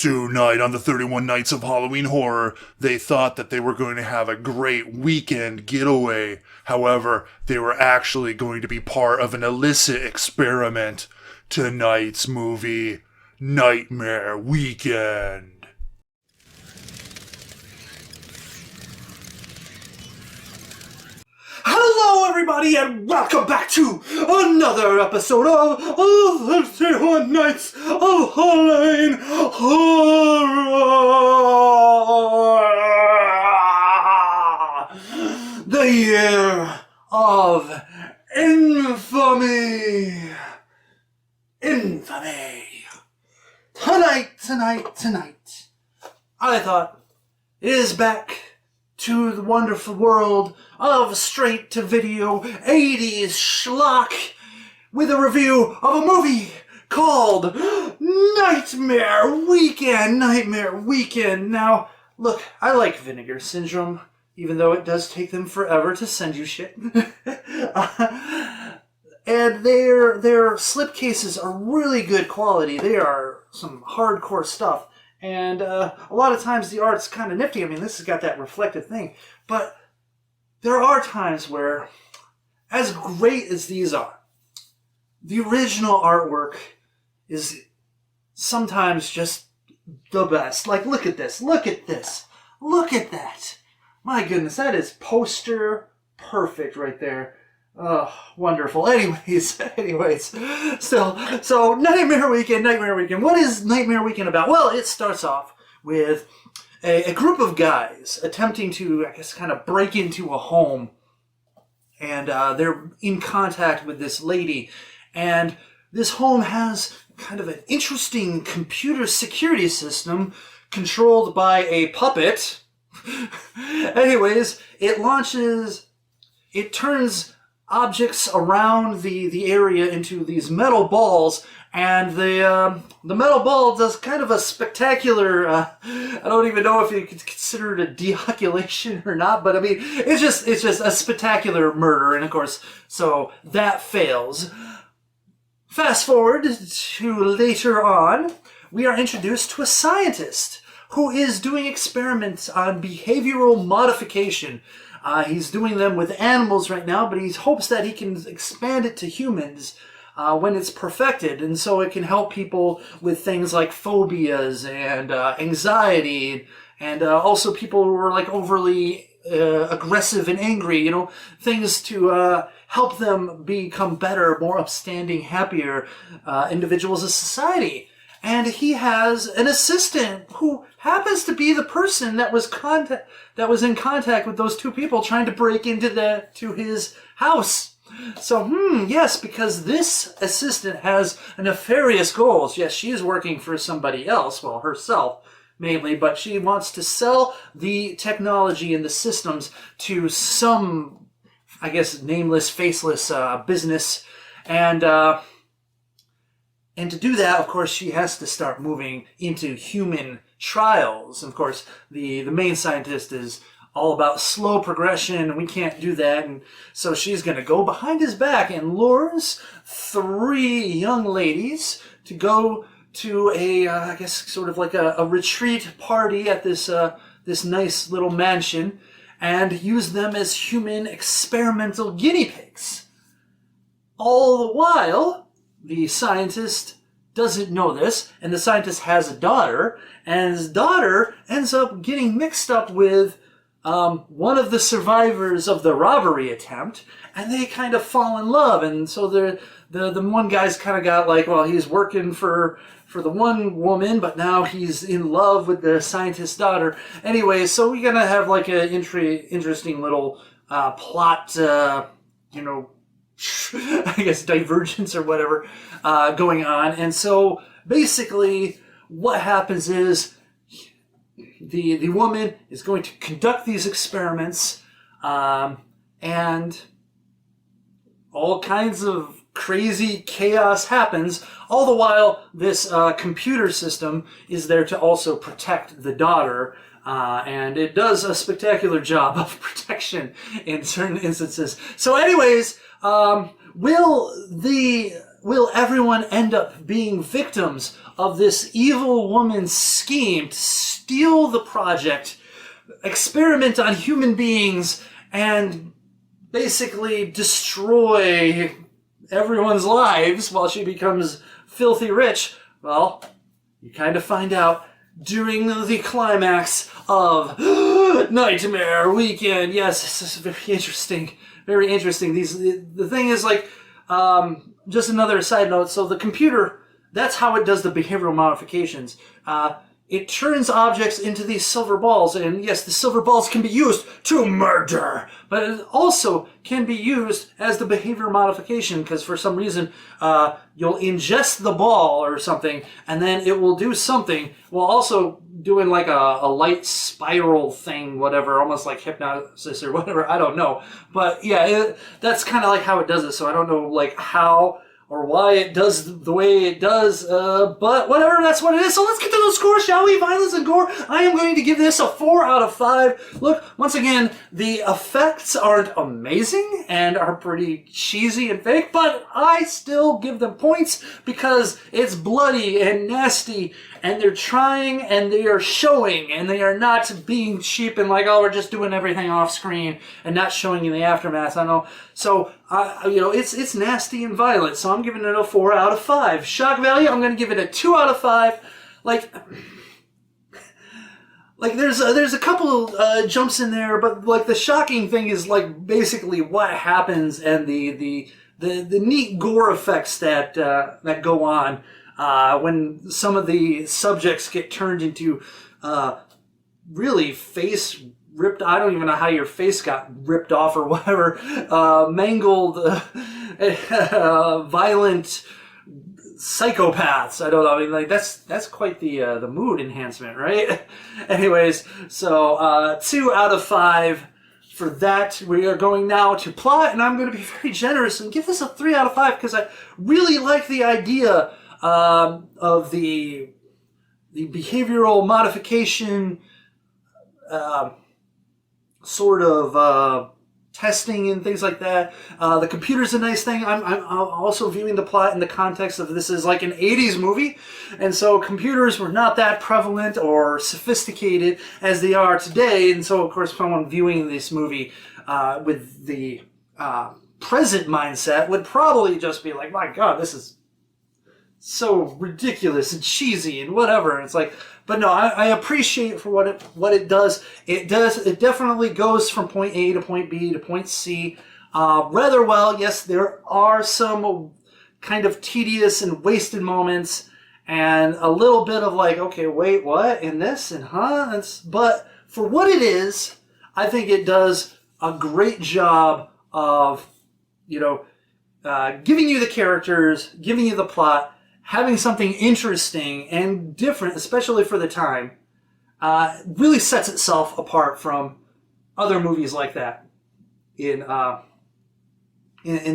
Tonight on the 31 Nights of Halloween Horror, they thought that they were going to have a great weekend getaway. However, they were actually going to be part of an illicit experiment. Tonight's movie, Nightmare Weekend. Hello everybody and welcome back to another episode of 31 Nights of Halloween Horror! The Year of Infamy! Tonight, I thought it is back to the wonderful world of straight-to-video 80s schlock with a review of a movie called Nightmare Weekend. Now, look, I like Vinegar Syndrome, even though it does take them forever to send you shit. And their slipcases are really good quality. They are some hardcore stuff. And a lot of times the art's kind of nifty. I mean, this has got that reflective thing. But there are times where, as great as these are, the original artwork is sometimes just the best. Like, look at this. Look at that. My goodness, that is poster perfect right there. Oh, wonderful. Anyways, so Nightmare Weekend. What is Nightmare Weekend about? Well, it starts off with a group of guys attempting to, I guess, kind of break into a home. And they're in contact with this lady. And this home has kind of an interesting computer security system controlled by a puppet. Anyways, it turns objects around the area into these metal balls, and the metal ball does kind of a spectacular, I don't even know if you could consider it a deoculation or not, but I mean, it's just a spectacular murder, and of course, so that fails. Fast forward to later on, we are introduced to a scientist who is doing experiments on behavioral modification. He's doing them with animals right now, but he hopes that he can expand it to humans when it's perfected, and so it can help people with things like phobias and anxiety, and also people who are like overly aggressive and angry, you know, things to help them become better, more upstanding, happier individuals of society. And he has an assistant who happens to be the person that was in contact with those two people trying to break into his house. So, yes, because this assistant has nefarious goals. Yes, she is working for somebody else, well, herself mainly, but she wants to sell the technology and the systems to some, I guess, nameless, faceless business. And to do that, of course, she has to start moving into human trials. Of course, the main scientist is all about slow progression, and we can't do that. And so she's going to go behind his back and lures 3 young ladies to go to I guess, sort of like a retreat party at this nice little mansion, and use them as human experimental guinea pigs. All the while, the scientist doesn't know this, and the scientist has a daughter, and his daughter ends up getting mixed up with one of the survivors of the robbery attempt, and they kind of fall in love. And so the one guy's kind of got like, well, he's working for the one woman, but now he's in love with the scientist's daughter. Anyway, so we're gonna have like an interesting little plot, I guess divergence or whatever going on. And so basically what happens is the woman is going to conduct these experiments, and all kinds of crazy chaos happens, all the while this computer system is there to also protect the daughter. And it does a spectacular job of protection in certain instances. So anyways, will the will everyone end up being victims of this evil woman's scheme to steal the project, experiment on human beings, and basically destroy everyone's lives while she becomes filthy rich? Well, you kind of find out during the climax of Nightmare Weekend. Yes, this is very interesting. Very interesting. The thing is, like, just another side note. So the computer, that's how it does the behavioral modifications. It turns objects into these silver balls, and yes, the silver balls can be used to murder, but it also can be used as the behavior modification, because for some reason, you'll ingest the ball or something, and then it will do something while also doing like a light spiral thing, whatever, almost like hypnosis or whatever, I don't know. But yeah, that's kind of like how it does it, so I don't know like how or why it does the way it does, but whatever, that's what it is. So let's get to those scores, shall we? Violence and gore. I am going to give this a 4 out of 5. Look, once again, the effects aren't amazing and are pretty cheesy and fake, but I still give them points because it's bloody and nasty, and they're trying and they are showing, and they are not being cheap and like, oh, we're just doing everything off screen and not showing you the aftermath. I know. So, it's nasty and violent, so I'm giving it a 4 out of 5. Shock value, I'm going to give it a 2 out of 5. Like there's a couple jumps in there, but like the shocking thing is like basically what happens and the neat gore effects that go on when some of the subjects get turned into really face ripped. I don't even know how your face got ripped off or whatever. Mangled, violent psychopaths. I don't know. I mean, like that's quite the mood enhancement, right? Anyways, so 2 out of 5 for that. We are going now to plot, and I'm going to be very generous and give this a 3 out of 5 because I really like the idea of the behavioral modification sort of testing and things like that. The computer's a nice thing. I'm also viewing the plot in the context of this is like an 80s movie, and so computers were not that prevalent or sophisticated as they are today, and so of course someone viewing this movie with the present mindset would probably just be like, my god, this is so ridiculous and cheesy and whatever. And it's like, but no, I appreciate for what it does. It definitely goes from point A to point B to point C rather well. Yes, there are some kind of tedious and wasted moments and a little bit of like, okay, wait, what? And this and but for what it is, I think it does a great job of, giving you the characters, giving you the plot, having something interesting and different, especially for the time, really sets itself apart from other movies like that. In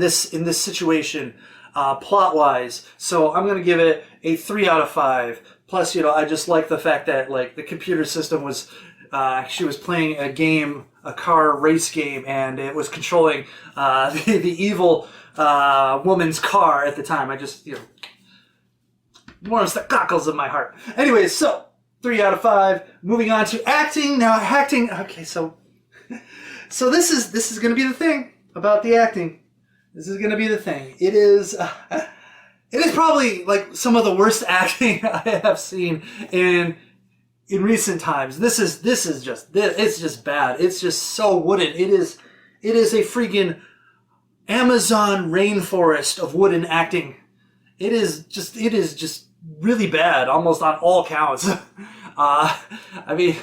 this situation, plot wise, so I'm gonna give it a 3 out of 5. Plus, I just like the fact that like the computer system was, she was playing a game, a car race game, and it was controlling the evil woman's car at the time. I just warms the cockles of my heart. Anyways, so 3 out of 5. Moving on to acting. Now acting. Okay, so this is going to be the thing about the acting. This is going to be the thing. It is probably like some of the worst acting I have seen in recent times. It's just bad. It's just so wooden. It is a freaking Amazon rainforest of wooden acting. It is just really bad, almost on all counts. I mean,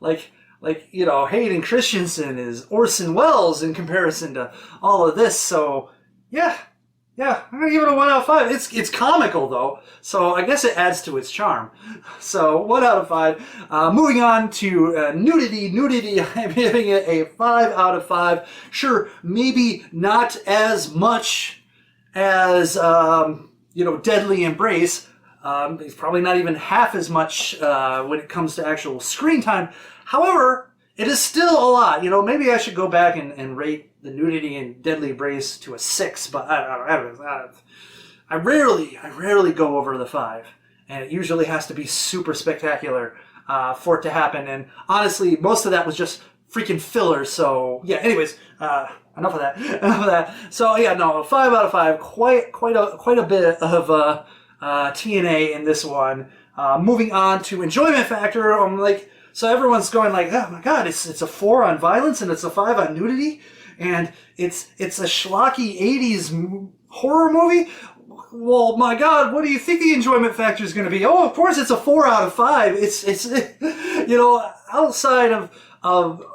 like Hayden Christensen is Orson Welles in comparison to all of this. So yeah, I'm gonna give it a 1 out of 5. It's comical though, so I guess it adds to its charm. So 1 out of 5. Moving on to nudity. Nudity, I'm giving it a 5 out of 5. Sure, maybe not as much as Deadly Embrace. It's probably not even half as much when it comes to actual screen time. However, it is still a lot. Maybe I should go back and rate the Nudity and Deadly Embrace to a 6, but I don't know. I rarely go over the 5, and it usually has to be super spectacular for it to happen. And honestly, most of that was just freaking filler. So yeah. Anyways, enough of that. Enough of that. So yeah, no, 5 out of 5. Quite a bit of TNA in this one. Moving on to enjoyment factor. So everyone's going like, oh my god, it's a 4 on violence and it's a 5 on nudity, and it's a schlocky 80s horror movie. Well, my god, what do you think the enjoyment factor is going to be? Oh, of course it's a 4 out of 5. It's outside of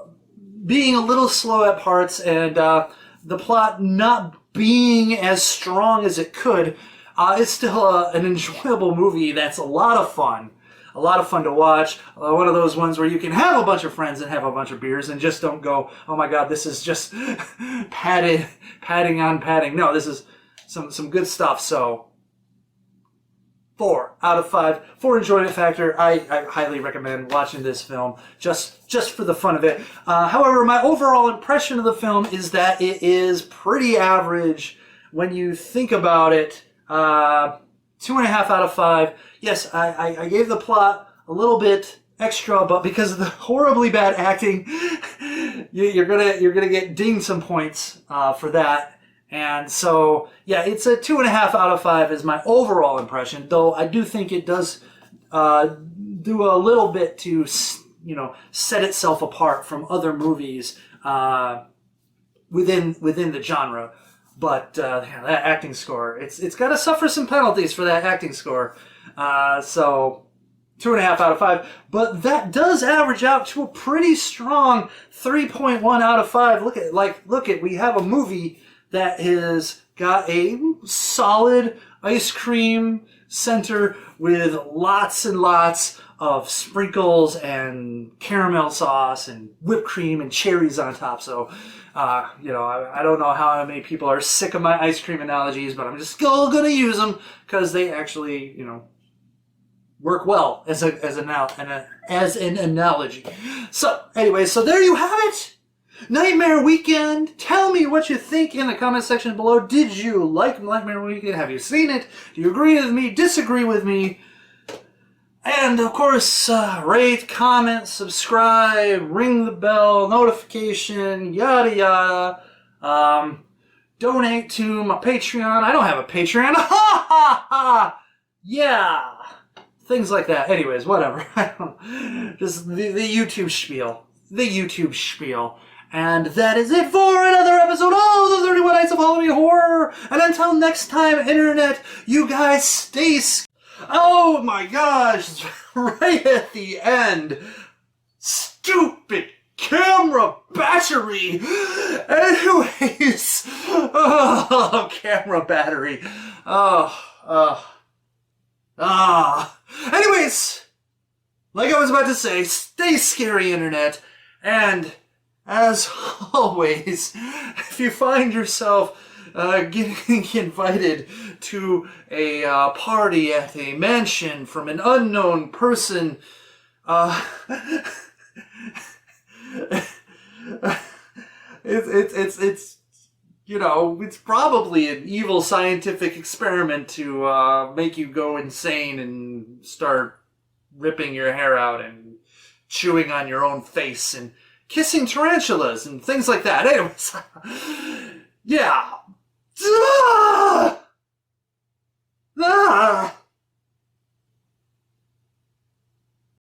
being a little slow at parts and the plot not being as strong as it could, it's still an enjoyable movie that's a lot of fun. A lot of fun to watch. One of those ones where you can have a bunch of friends and have a bunch of beers and just don't go, oh my god, this is just padding on padding. No, this is some good stuff. So 4 out of 5 for enjoyment factor. I highly recommend watching this film just for the fun of it. However, my overall impression of the film is that it is pretty average when you think about it. 2.5 out of 5. Yes, I gave the plot a little bit extra, but because of the horribly bad acting, you're gonna get dinged some points for that. And so yeah, it's a 2.5 out of 5 is my overall impression. Though I do think it does do a little bit to set itself apart from other movies within the genre. But that acting score, it's got to suffer some penalties for that acting score. So 2.5 out of 5. But that does average out to a pretty strong 3.1 out of 5. Look at we have a movie that has got a solid ice cream center with lots and lots of sprinkles and caramel sauce and whipped cream and cherries on top. So, I don't know how many people are sick of my ice cream analogies, but I'm just still going to use them because they actually, work well as an analogy. So, anyway, so there you have it. Nightmare Weekend. Tell me what you think in the comment section below. Did you like Nightmare Weekend? Have you seen it? Do you agree with me? Disagree with me? And of course, rate, comment, subscribe, ring the bell, notification, yada yada. Donate to my Patreon. I don't have a Patreon. Ha ha ha! Yeah! Things like that. Anyways, whatever. Just the YouTube spiel. The YouTube spiel. And that is it for another episode of the 31 Nights of Halloween Horror. And until next time, Internet, you guys stay Oh my gosh, right at the end. Stupid camera battery. Anyways, camera battery. Anyways, like I was about to say, stay scary, Internet. And as always, if you find yourself getting invited to a party at a mansion from an unknown person, it's probably an evil scientific experiment to make you go insane and start ripping your hair out and chewing on your own face and kissing tarantulas and things like that. Anyways, yeah. Ah!